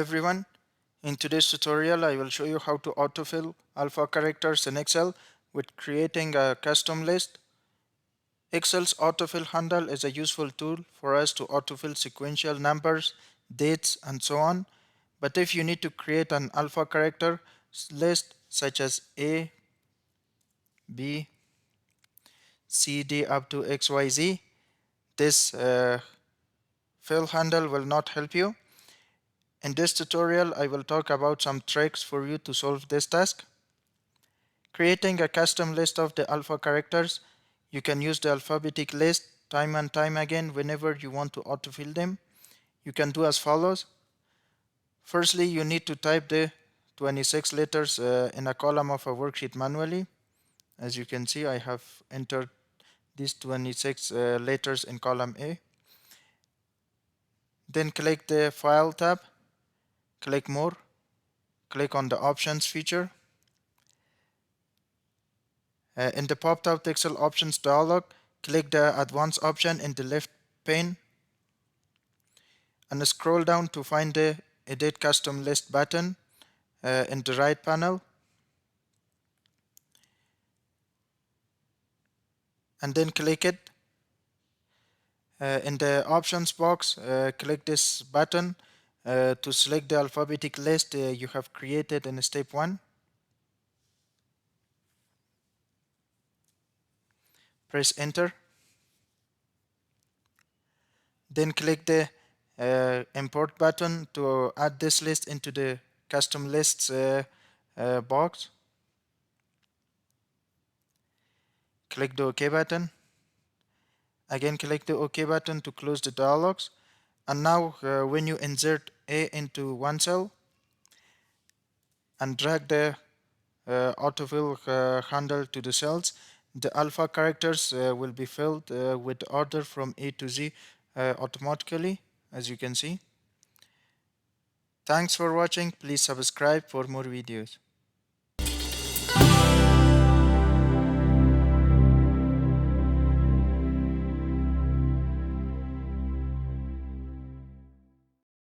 everyone. In today's tutorial, I will show you how to autofill alpha characters in Excel with creating a custom list. Excel's autofill handle is a useful tool for us to autofill sequential numbers, dates, and so on. But if you need to create an alpha character list such as A, B, C, D up to XYZ, this fill handle will not help you. In this tutorial, I will talk about some tricks for you to solve this task. Creating a custom list of the alpha characters. You can use the alphabetic list time and time again whenever you want to autofill them. You can do as follows. Firstly, you need to type the 26 letters in a column of a worksheet manually. As you can see, I have entered these 26 letters in column A. Then click the File tab, click More, click on the Options feature. In the popped-out Excel Options dialog, click the Advanced option in the left pane and scroll down to find the Edit Custom List button in the right panel. And then click it. In the Options box, click this button to select the alphabetic list you have created in step 1. Press Enter. Then click the Import button to add this list into the Custom Lists box. Click the OK button. Again, click the OK button to close the dialogs. And now, when you insert A into one cell and drag the autofill handle to the cells, the alpha characters will be filled with order from A to Z automatically, as you can see. Thanks for watching. Please subscribe for more videos.